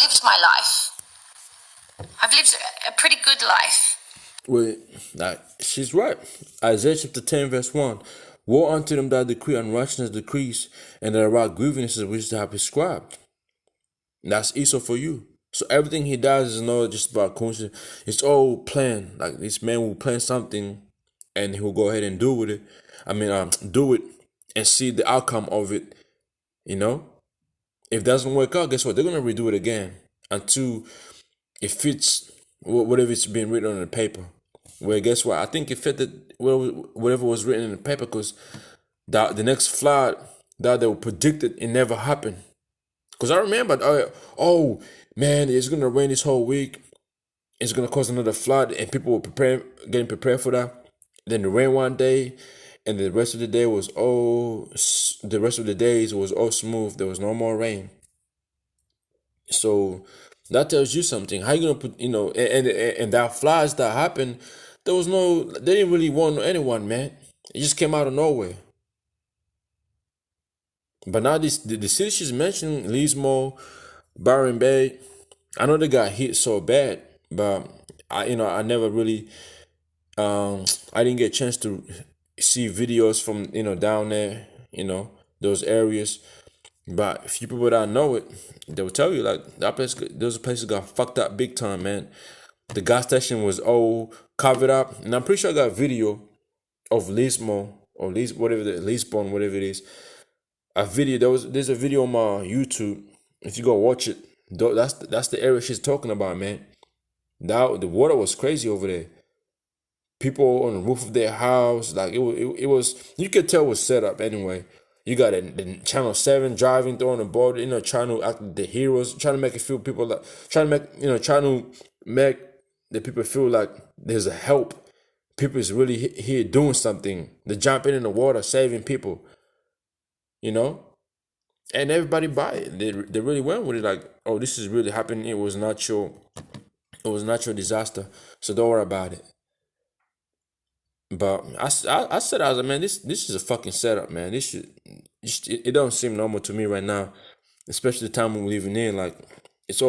lived my life. I've lived a pretty good life. Well, she's right. Isaiah chapter 10, verse 1. Woe unto them that decree unrighteousness decrees, and that wrought grievances which they have prescribed. That's Esau for you. So everything he does is not just about coincidence. It's all planned. Like this man will plan something, and he'll go ahead and do with it. Do it and see the outcome of it. You know, if it doesn't work out, guess what? They're gonna redo it again until it fits whatever it's been written on the paper. Well, guess what? I think it fit whatever was written in the paper, because the next flood that they were predicted, it never happened. Because I remember, oh man, it's gonna rain this whole week. It's gonna cause another flood, and people were getting prepared for that. Then the rain one day, and the rest of the day was the rest of the days was all smooth. There was no more rain. So that tells you something. How you gonna put, and that floods that happened, they didn't really warn anyone, man. It just came out of nowhere. But now the city she's mentioning, Leesmo, Byron Bay, I know they got hit so bad, but I never really, I didn't get a chance to see videos from, down there, those areas. But a few people that know it, they will tell you like those places got fucked up big time, man. The gas station was all covered up, and I'm pretty sure I got video of Lismo or Lisbon, whatever it is. A video there's a video on my YouTube. If you go watch it, that's the area she's talking about, man. Now the water was crazy over there. People on the roof of their house, like it was. You could tell it was set up anyway. You got the Channel 7 driving through on the board, trying to act the heroes, trying to make it feel people like trying to make the people feel like there's a help. People is really here doing something. They're jumping in the water, saving people. You know, and everybody buy it. They really went with it. Like, oh, this is really happening. It was natural. It was a natural disaster. So don't worry about it. But I said, I was like, man, this is a fucking setup, man. It don't seem normal to me right now, especially the time we're living in. Like, it's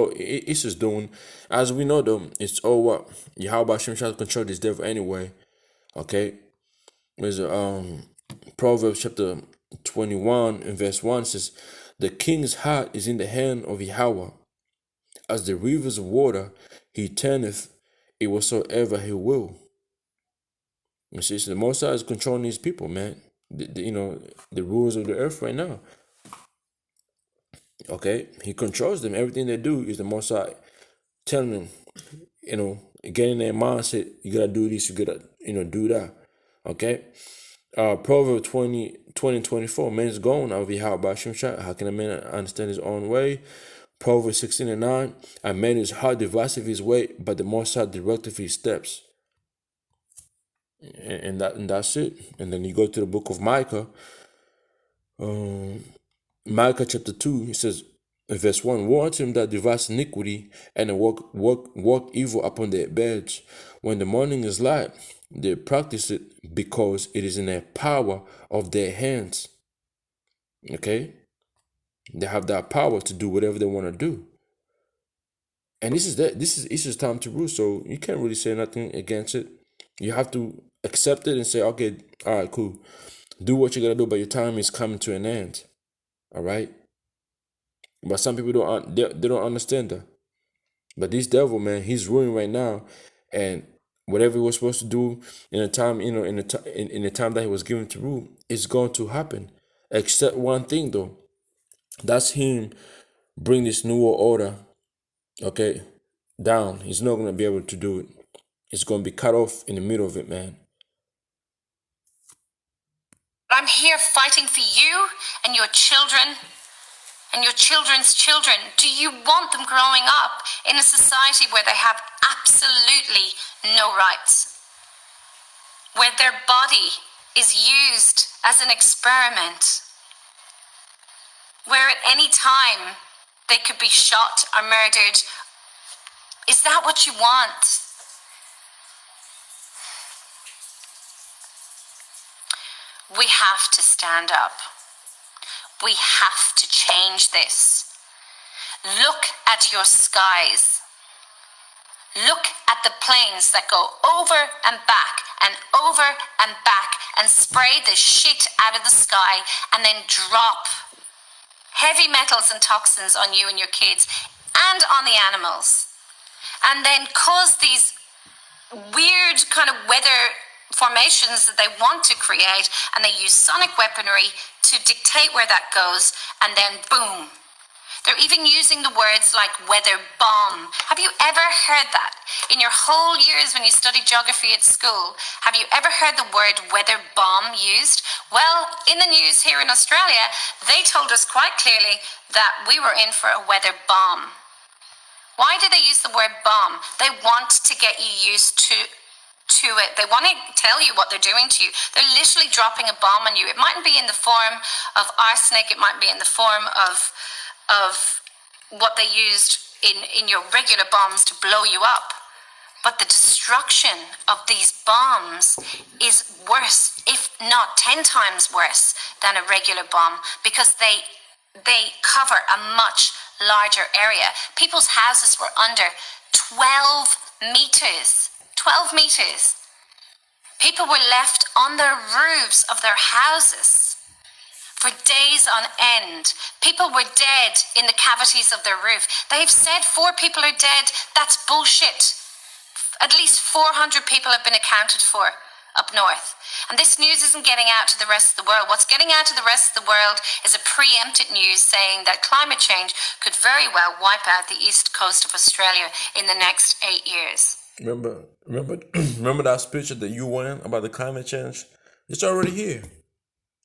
just doing, as we know though, it's all what Yahweh Hashem trying to control this devil anyway. Okay, there's Proverbs chapter 21 and verse 1 says, the king's heart is in the hand of Yahweh, as the rivers of water, he turneth it whatsoever he will. You see, so the Most High is controlling these people, man. The rulers of the earth right now. Okay, he controls them. Everything they do is the Most High telling them, getting their mindset. You gotta do this. You gotta, do that. Okay. Proverbs 20 and 24. Man's gone out of Yahweh Hashem. How can a man understand his own way? Proverbs 16 and 9. A man is hard deviseth his way, but the Most High directeth his steps. And that's it. And then you go to the book of Micah. Micah chapter 2, it says, verse 1, woe unto him that devise iniquity and work evil upon their beds. When the morning is light, they practice it because it is in the power of their hands. Okay? They have that power to do whatever they want to do. And this is time to rule, so you can't really say nothing against it. You have to accept it and say, okay, all right, cool. Do what you gotta do, but your time is coming to an end. All right? But some people they don't understand that. But this devil, man, he's ruling right now, and whatever he was supposed to do in the time, in the time that he was given to rule, is going to happen. Except one thing, though. That's him bring this new world order, okay, down. He's not gonna be able to do it. It's gonna be cut off in the middle of it, man. I'm here fighting for you and your children and your children's children. Do you want them growing up in a society where they have absolutely no rights? Where their body is used as an experiment? Where at any time they could be shot or murdered? Is that what you want? We have to stand up. We have to change this. Look at your skies. Look at the planes that go over and back and over and back and spray the shit out of the sky and then drop heavy metals and toxins on you and your kids and on the animals. And then cause these weird kind of weather formations that they want to create, and they use sonic weaponry to dictate where that goes, and then boom. They're even using the words like weather bomb. Have you ever heard that? In your whole years when you studied geography at school, have you ever heard the word weather bomb used? Well, in the news here in Australia, they told us quite clearly that we were in for a weather bomb. Why do they use the word bomb? They want to get you used to it. They want to tell you what they're doing to you. They're literally dropping a bomb on you. It mightn't be in the form of arsenic. It might be in the form of what they used in your regular bombs to blow you up. But the destruction of these bombs is worse, if not 10 times worse than a regular bomb, because they cover a much larger area. People's houses were under 12 meters. 12 meters. People were left on the roofs of their houses for days on end. People were dead in the cavities of their roof. They've said 4 people are dead. That's bullshit. At least 400 people have been accounted for up north. And this news isn't getting out to the rest of the world. What's getting out to the rest of the world is a preempted news saying that climate change could very well wipe out the east coast of Australia in the next 8 years. Remember that speech at the UN about the climate change? It's already here.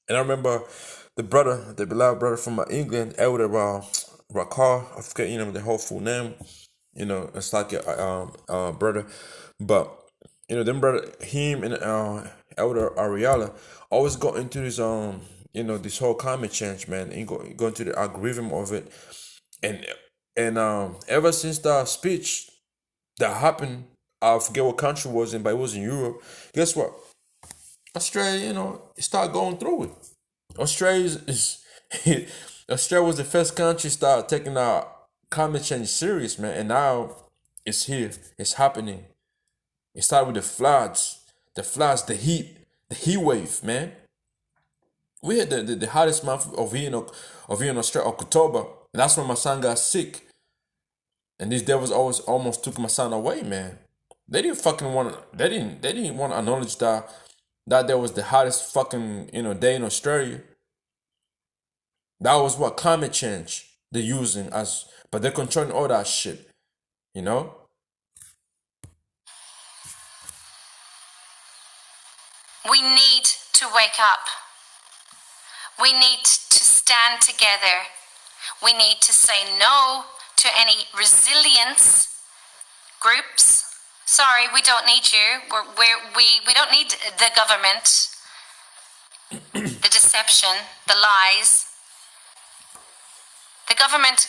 And I remember the beloved brother from England, Elder Rakar, I forget, the whole full name. It's like a brother. But, them brother, him and Elder Ariella always got into this, this whole climate change, man. And go into the algorithm of it. And ever since that speech that happened, I forget what country it was in, but it was in Europe. Guess what? Australia, it started going through it. Australia was the first country to start taking our climate change serious, man. And now it's here. It's happening. It started with the floods, the heat wave, man. We had the hottest month of here in Australia, October. And that's when my son got sick. And these devils almost took my son away, man. They didn't want to acknowledge that there was the hottest fucking day in Australia. That was what climate change they're using as, but they're controlling all that shit, We need to wake up. We need to stand together. We need to say no to any resilience groups. Sorry, we don't need you. We don't need the government, the deception, the lies. The government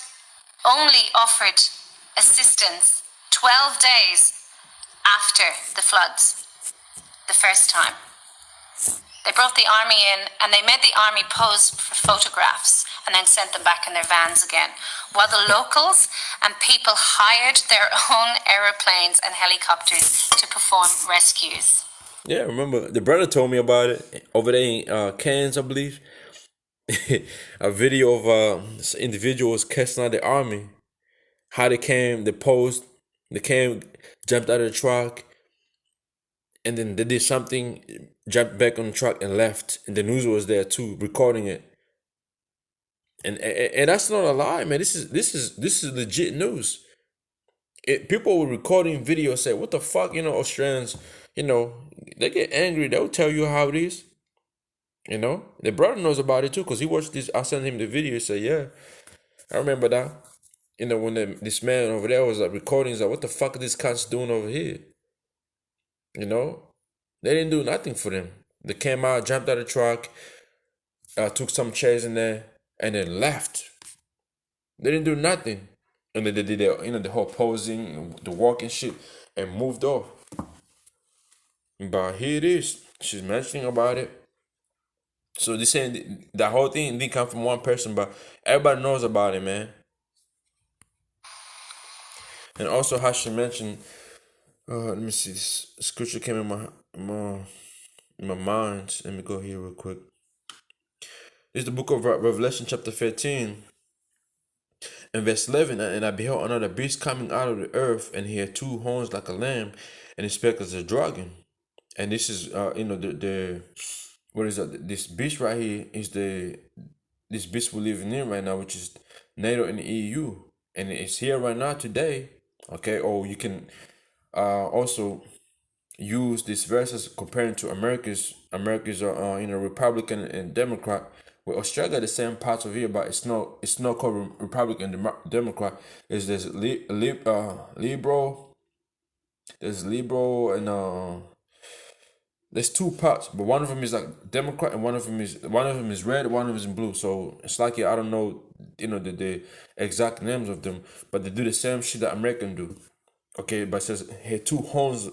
only offered assistance 12 days after the floods, the first time. They brought the army in and they made the army pose for photographs and then sent them back in their vans again, while the locals and people hired their own aeroplanes and helicopters to perform rescues. Yeah, remember, the brother told me about it over there in Cairns, I believe. A video of individuals casting out the army. How they came, jumped out of the truck, and then they did something, jumped back on the truck and left. And the news was there too, recording it. And that's not a lie, man. This is legit news. People were recording videos, say, "What the fuck?" Australians, they get angry. They'll tell you how it is. The brother knows about it too, because he watched this. I sent him the video. He said, "Yeah, I remember that." When this man over there was recording, he's like, "What the fuck are these cats doing over here?" They didn't do nothing for them. They came out, jumped out of the truck, took some chairs in there, and then left. They didn't do nothing. And they did the whole posing, the walking shit, and moved off. But here it is. She's mentioning about it. So they're saying that whole thing didn't come from one person, but everybody knows about it, man. And also how she mentioned, let me see, this scripture came in my mind. Let me go here real quick. It's the book of Revelation, chapter 13, and verse 11. And I beheld another beast coming out of the earth, and he had two horns like a lamb, and his spectacles as a dragon. And this is, the what is that? This beast right here is this beast we're living in right now, which is NATO and the EU, and it's here right now today. Okay, or you can also use these verses comparing to America's Republican and Democrat. With Australia, the same parts of here, but it's not called Republican Democrat. There's liberal, there's liberal, and there's two parts, but one of them is like Democrat, and one of them is red, one of them is in blue. So it's like, I don't know, the exact names of them, but they do the same shit that American do. Okay, but it says here two horns,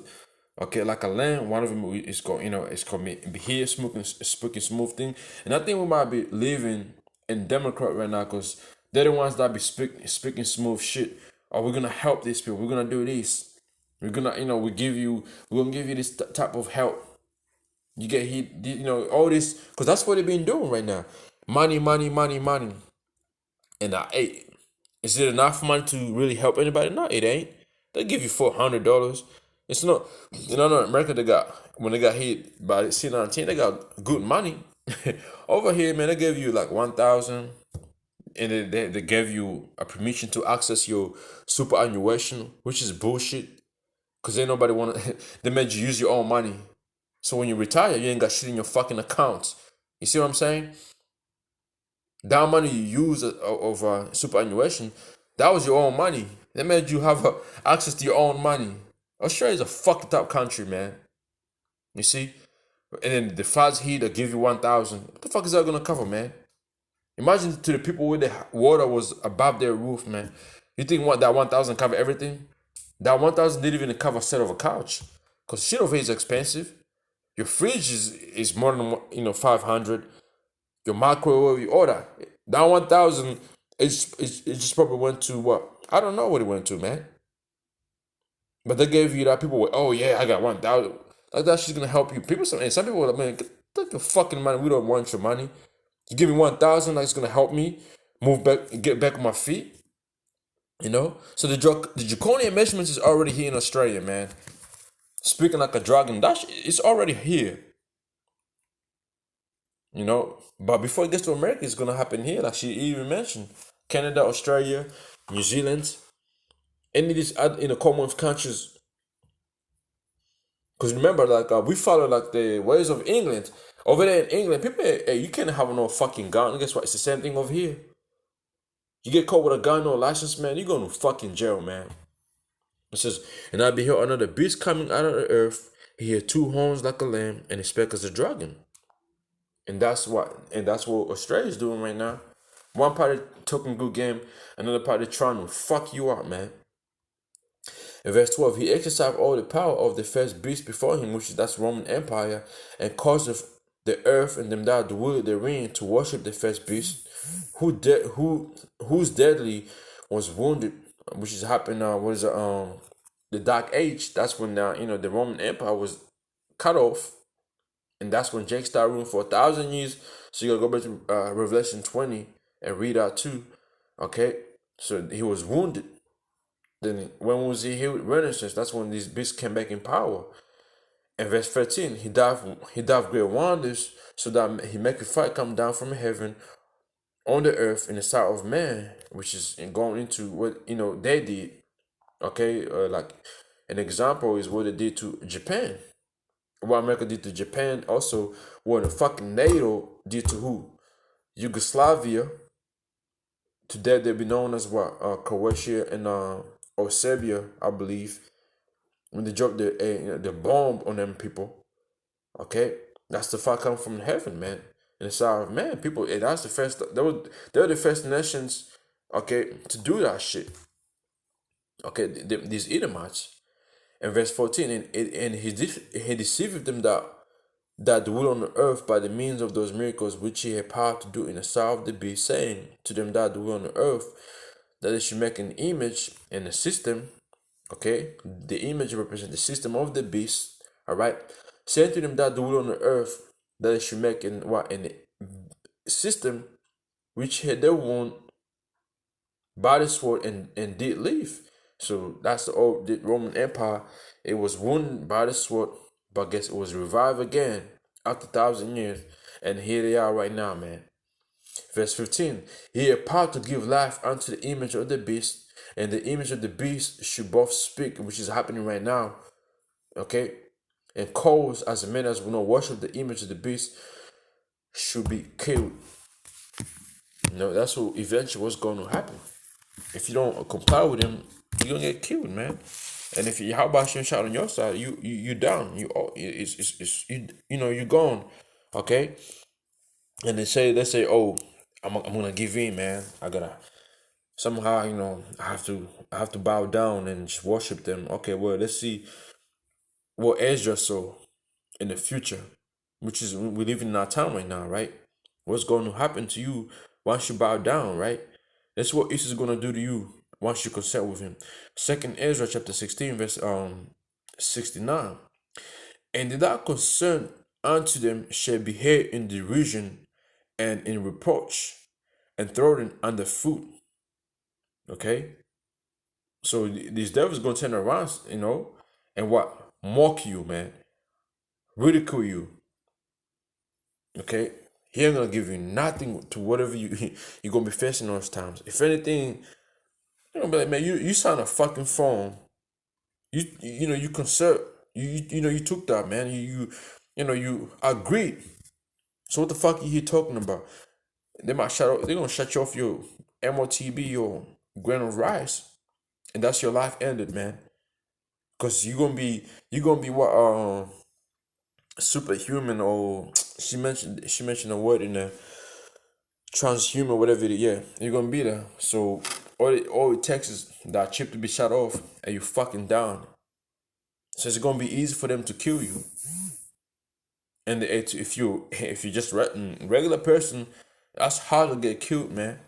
okay, like a lamb. One of them is called, it's called me here speaking smooth thing. And I think we might be living in Democrat right now, because they're the ones that be speaking smooth shit. Or we're gonna help these people. We're gonna do this. We're gonna, we're gonna give you this type of help. You get hit, all this, because that's what they've been doing right now. Money, money, money, money. And is it enough money to really help anybody? No, it ain't. They give you $400. It's not, in America, when they got hit by C-19, they got good money. Over here, man, they gave you like 1,000, and they gave you a permission to access your superannuation, which is bullshit. Because ain't nobody want to, they made you use your own money. So when you retire, you ain't got shit in your fucking accounts. You see what I'm saying? That money you use of superannuation, that was your own money. They made you have access to your own money. Australia's a fucked up country, man. You see? And then the floods here that give you 1,000. What the fuck is that gonna cover, man? Imagine to the people where the water was above their roof, man. You think what that 1,000 cover everything? That 1,000 didn't even cover a set of a couch. Because shit over here is expensive. Your fridge is more than 500. Your microwave, you order. That 1,000 it just probably went to what? I don't know what it went to, man. But they gave you that. People were, oh yeah, I got 1,000. Like that shit's gonna help you. And some people were like, man, get the fucking money. We don't want your money. You give me 1,000, like it's gonna help me move back, get back on my feet. So the draconian measurements is already here in Australia, man. Speaking like a dragon, it's already here. But before it gets to America, it's gonna happen here, like she even mentioned. Canada, Australia, New Zealand, any of these other Commonwealth countries. Because remember, like we follow like the ways of England. Over there in England, people, hey, you can't have no fucking gun. Guess what? It's the same thing over here. You get caught with a gun or a license, man, you're going to fucking jail, man. It says, and I beheld another beast coming out of the earth. He had two horns like a lamb, and his speck as a dragon. And that's what Australia's doing right now. One party talking good game, another party trying to fuck you up, man. In verse 12, he exercised all the power of the first beast before him, that's Roman Empire, and caused the earth and them that dwell therein to worship the first beast, whose deadly was wounded, which is happening the Dark Age. That's when the Roman Empire was cut off. And that's when Jake started ruling for 1,000 years. So you gotta go back to Revelation 20 and read that too. Okay? So he was wounded. Then when was he healed? Renaissance. That's when these beasts came back in power. And verse 13, he died great wonders, so that he make a fire come down from heaven on the earth in the sight of man, which is going into what they did. Okay, like an example is what they did to Japan. What America did to Japan, also what the fucking NATO did to who? Yugoslavia. Today they be known as what? Croatia and or Serbia, I believe. When they dropped the bomb on them people. Okay, that's the fire come from heaven, man. And the side of man, people. That's the first. They were the first nations. Okay, to do that shit. Okay, these Edomites. And verse 14, and he deceived them that dwell on the earth by the means of those miracles which he had power to do in the sight of the beast, saying to them that dwell on the earth that they should make an image and a system Okay, the image represents the system of the beast. All right, saying to them that the will on the earth that they should make in what in the system which had their own body sword and did leave. So that's the Roman Empire. It was wounded by the sword, but guess it was revived again after 1,000 years, and here they are right now, man. Verse 15, he had power to give life unto the image of the beast, and the image of the beast should both speak, which is happening right now, okay? And cause as many as will not worship the image of the beast should be killed. That's what eventually what's going to happen. If you don't comply with him, you're gonna get killed, man. And if you how about you shot on your side, you down. You're gone. Okay? And they say, oh, I'm gonna give in, man. I gotta somehow, I have to bow down and just worship them. Okay, well, let's see what Ezra saw in the future, which is we live in our time right now, right? What's going to happen to you once you bow down, right? That's what Isa is going to do to you once you consent with him. Second Ezra chapter 16, verse 69. And that concern unto them shall be heard in derision and in reproach and thrown under foot. Okay? So these devils gonna turn around, and what? Mock you, man. Ridicule you. Okay? He ain't gonna give you nothing to whatever you're gonna be facing those times. If anything, you're gonna be like, man, you signed a fucking phone. You concert. You took that, man. You agreed. So what the fuck are you talking about? They're gonna shut you off your MOTB or grain of rice, and that's your life ended, man. Cause you're gonna be what superhuman, or she mentioned a word in there, transhuman, whatever it is. Yeah, you're gonna be there. So all it takes is that chip to be shut off, and you fucking down. So it's gonna be easy for them to kill you. And if you just regular person, that's hard to get killed, man.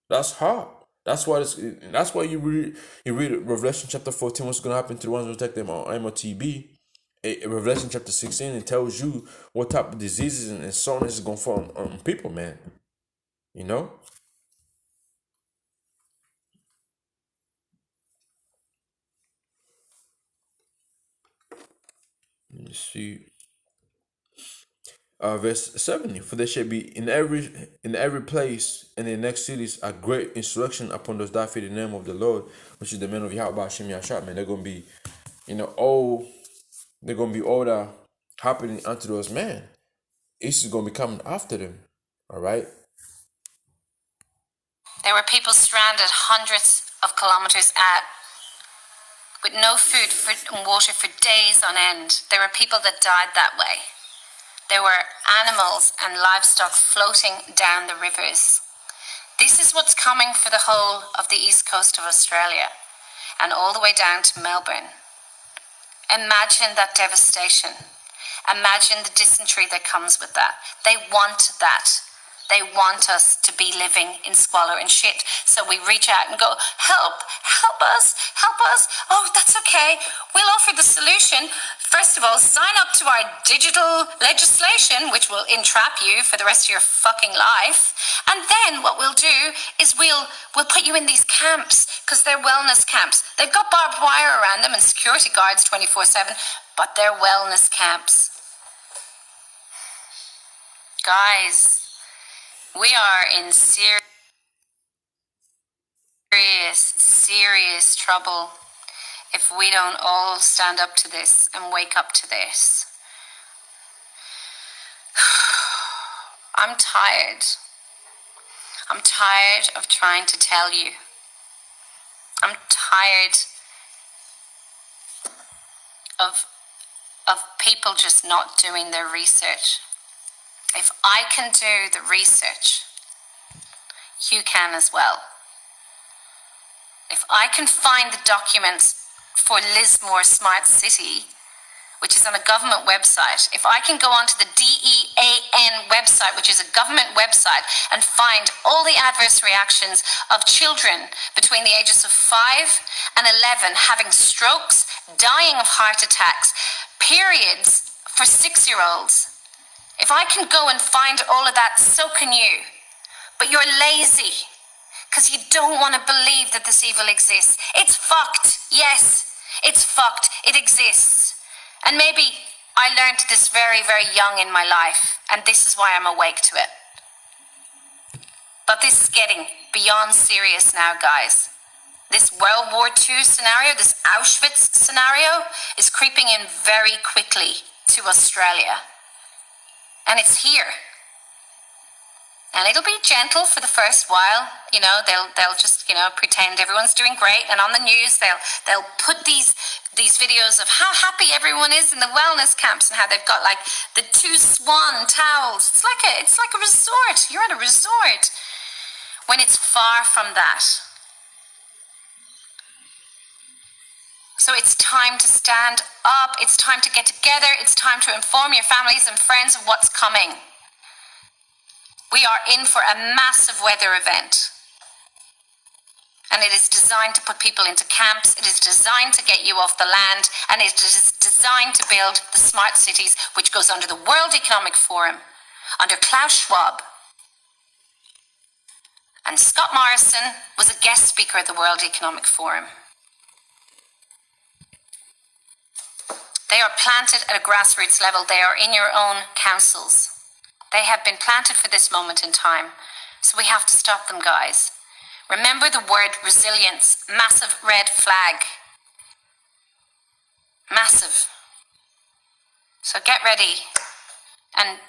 That's hard. That's why you read Revelation chapter 14. What's gonna happen to the ones who take them on MOTB? Revelation chapter 16, it tells you what type of diseases and soreness is gonna fall on people, man. You know. Let me see. Verse 70, for there shall be in every place and in the next cities a great insurrection upon those that fear the name of the Lord, which is the men of Yahweh Hashem Yashab, man. They're gonna be, all they're gonna be all that happening unto those men. This is gonna be coming after them. Alright? There were people stranded hundreds of kilometers out with no food and water for days on end. There were people that died that way. There were animals and livestock floating down the rivers. This is what's coming for the whole of the east coast of Australia and all the way down to Melbourne. Imagine that devastation. Imagine the dysentery that comes with that. They want that. They want us to be living in squalor and shit. So we reach out and go, help us, help us. Oh, that's okay. We'll offer the solution. First of all, sign up to our digital legislation, which will entrap you for the rest of your fucking life. And then what we'll do is we'll put you in these camps, because they're wellness camps. They've got barbed wire around them and security guards 24/7, but they're wellness camps. Guys, we are in serious trouble if we don't all stand up to this and wake up to this. I'm tired. I'm tired of trying to tell you. I'm tired of people just not doing their research. If I can do the research, you can as well. If I can find the documents for Lismore Smart City, which is on a government website, if I can go onto the DEAN website, which is a government website, and find all the adverse reactions of children between the ages of 5 and 11 having strokes, dying of heart attacks, periods for 6-year-olds. If I can go and find all of that, so can you. But you're lazy because you don't want to believe that this evil exists. It's fucked. Yes, it's fucked. It exists. And maybe I learned this very, very young in my life, and this is why I'm awake to it. But this is getting beyond serious now, guys. This World War II scenario, this Auschwitz scenario, is creeping in very quickly to Australia. And it's here. And it'll be gentle for the first while. You know, they'll just, pretend everyone's doing great. And on the news, they'll put these videos of how happy everyone is in the wellness camps and how they've got like the 2 swan towels. It's like a resort. You're at a resort. When it's far from that. So it's time to stand up. It's time to get together. It's time to inform your families and friends of what's coming. We are in for a massive weather event. And it is designed to put people into camps. It is designed to get you off the land. And it is designed to build the smart cities, which goes under the World Economic Forum, under Klaus Schwab. And Scott Morrison was a guest speaker at the World Economic Forum. They are planted at a grassroots level. They are in your own councils. They have been planted for this moment in time. So we have to stop them, guys. Remember the word resilience. Massive red flag. Massive. So get ready and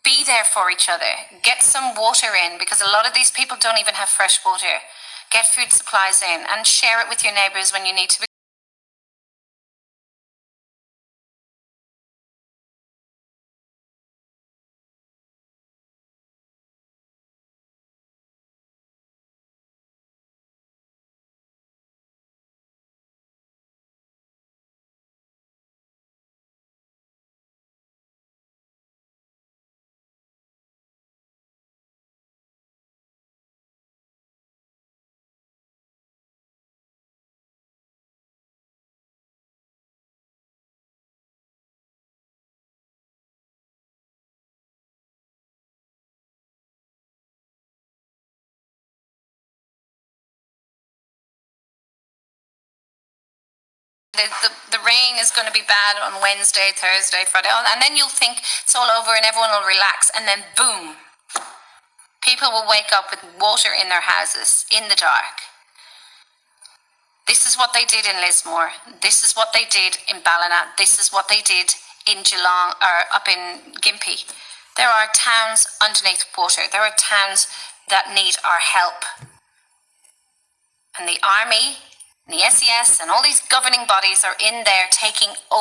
be there for each other. Get some water in, because a lot of these people don't even have fresh water. Get food supplies in and share it with your neighbours when you need to. The rain is going to be bad on Wednesday, Thursday, Friday, and then you'll think it's all over and everyone will relax, and then boom, people will wake up with water in their houses in the dark. This is what they did in Lismore. This is what they did in Ballina. This is what they did in Geelong, or up in Gympie. There are towns underneath water. There are towns that need our help. And the army, and the SES, and all these governing bodies are in there taking over.